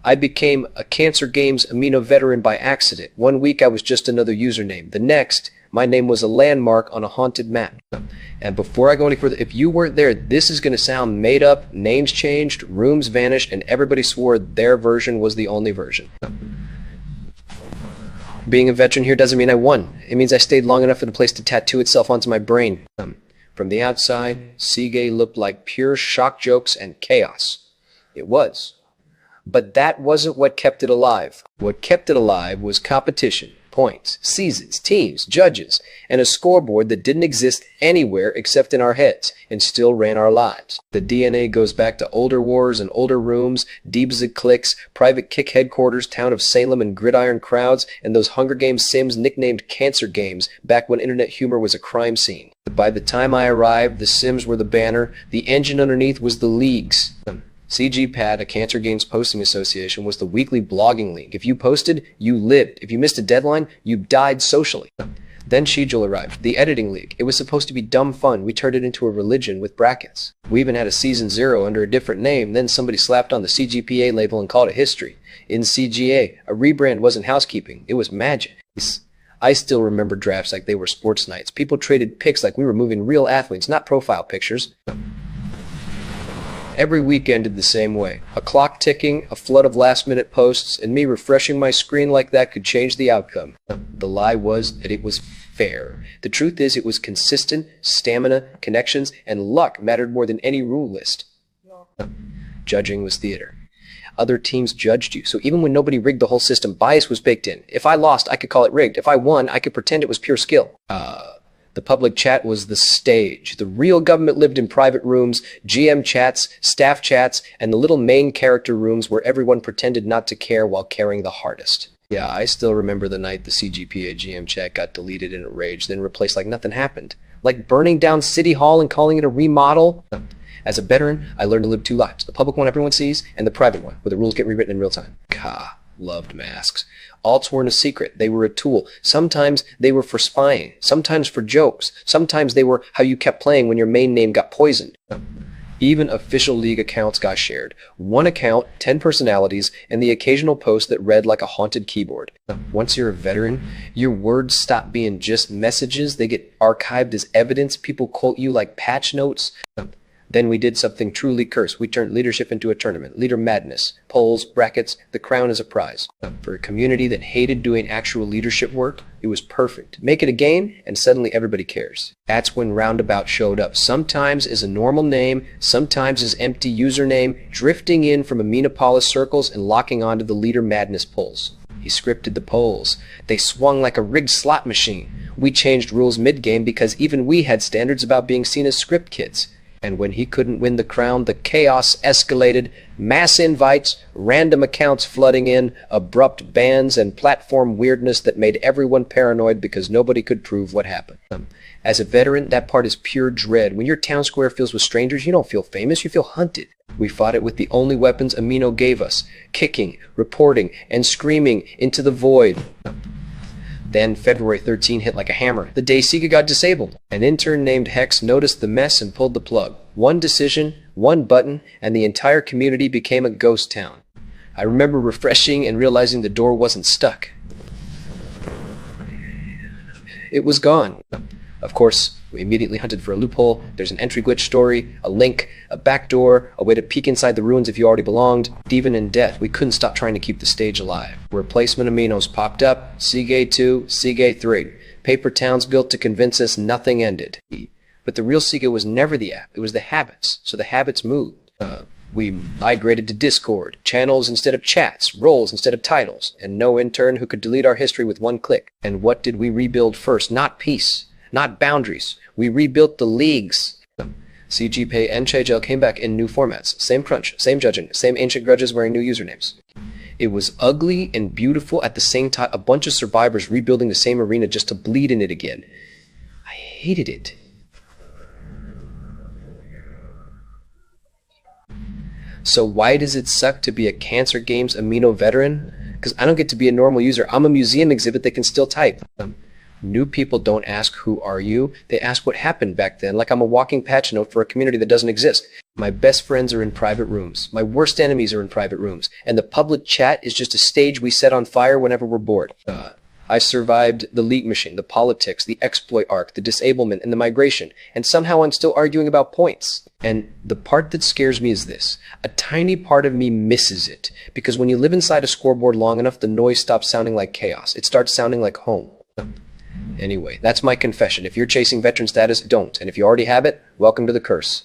I became a Cancer Games Amino veteran by accident. One week I was just another username. The next, my name was a landmark on a haunted map. And before I go any further, if you weren't there, this is going to sound made up, names changed, rooms vanished, and everybody swore their version was the only version. Being a veteran here doesn't mean I won. It means I stayed long enough for the place to tattoo itself onto my brain. From the outside, Seagay looked like pure shock jokes and chaos. It was. But that wasn't what kept it alive. What kept it alive was competition, points, seasons, teams, judges, and a scoreboard that didn't exist anywhere except in our heads and still ran our lives. The DNA goes back to older wars and older rooms, Deebzig cliques, private kick headquarters, town of Salem and gridiron crowds, and those Hunger Games sims nicknamed Cancer Games back when internet humor was a crime scene. By the time I arrived, the sims were the banner, the engine underneath was the leagues. CGPAD, a Cancer Games Posting Association, was the weekly blogging league. If you posted, you lived. If you missed a deadline, you died socially. Then Schedule arrived, the editing league. It was supposed to be dumb fun. We turned it into a religion with brackets. We even had a Season 0 under a different name. Then somebody slapped on the CGPA label and called it history. In CGA, a rebrand wasn't housekeeping. It was magic. I still remember drafts like they were sports nights. People traded pics like we were moving real athletes, not profile pictures. Every week ended the same way. A clock ticking, a flood of last-minute posts, and me refreshing my screen like that could change the outcome. The lie was that it was fair. The truth is it was consistent, stamina, connections, and luck mattered more than any rule list. Judging was theater. Other teams judged you, so even when nobody rigged the whole system, bias was baked in. If I lost, I could call it rigged. If I won, I could pretend it was pure skill. The public chat was the stage. The real government lived in private rooms, GM chats, staff chats, and the little main character rooms where everyone pretended not to care while caring the hardest. Yeah, I still remember the night the CGPA GM chat got deleted in a rage, then replaced like nothing happened. Like burning down City Hall and calling it a remodel. As a veteran, I learned to live two lives. The public one everyone sees, and the private one, where the rules get rewritten in real time. Gah. Loved masks. Alts weren't a secret. They were a tool. Sometimes they were for spying. Sometimes for jokes. Sometimes they were how you kept playing when your main name got poisoned. Even official league accounts got shared. One account, 10 personalities, and the occasional post that read like a haunted keyboard. Once you're a veteran, your words stop being just messages. They get archived as evidence. People quote you like patch notes. Then we did something truly cursed. We turned leadership into a tournament. Leader madness. Polls, brackets, the crown as a prize. For a community that hated doing actual leadership work, it was perfect. Make it a game, and suddenly everybody cares. That's when Roundabout showed up. Sometimes as a normal name, sometimes as empty username, drifting in from Aminopolis circles and locking onto the leader madness polls. He scripted the polls. They swung like a rigged slot machine. We changed rules mid-game because even we had standards about being seen as script kids. And when he couldn't win the crown, the chaos escalated, mass invites, random accounts flooding in, abrupt bans, and platform weirdness that made everyone paranoid because nobody could prove what happened. As a veteran, that part is pure dread. When your town square fills with strangers, you don't feel famous, you feel hunted. We fought it with the only weapons Amino gave us, kicking, reporting, and screaming into the void. Then February 13 hit like a hammer, the day Sega got disabled. An intern named Hex noticed the mess and pulled the plug. One decision, one button, and the entire community became a ghost town. I remember refreshing and realizing the door wasn't stuck. It was gone. Of course, we immediately hunted for a loophole. There's an entry glitch story, a link, a backdoor, a way to peek inside the ruins if you already belonged. Even in death, we couldn't stop trying to keep the stage alive. Replacement aminos popped up, Seagate 2, Seagate 3. Paper towns built to convince us nothing ended. But the real Seagate was never the app, it was the habits, so the habits moved. We migrated to Discord, channels instead of chats, roles instead of titles, and no intern who could delete our history with one click. And what did we rebuild first? Not peace. Not boundaries. We rebuilt the leagues. CGPay and CHL came back in new formats. Same crunch, same judging, same ancient grudges wearing new usernames. It was ugly and beautiful at the same time. A bunch of survivors rebuilding the same arena just to bleed in it again. I hated it. So why does it suck to be a Cancer Games Amino veteran? Because I don't get to be a normal user. I'm a museum exhibit that can still type. New people don't ask, "Who are you?" They ask what happened back then, like I'm a walking patch note for a community that doesn't exist. My best friends are in private rooms. My worst enemies are in private rooms. And the public chat is just a stage we set on fire whenever we're bored. I survived the leak machine, the politics, the exploit arc, the disablement, and the migration, and somehow I'm still arguing about points. And the part that scares me is this. A tiny part of me misses it, because when you live inside a scoreboard long enough, the noise stops sounding like chaos. It starts sounding like home. Anyway, that's my confession. If you're chasing veteran status, don't. And if you already have it, welcome to the curse.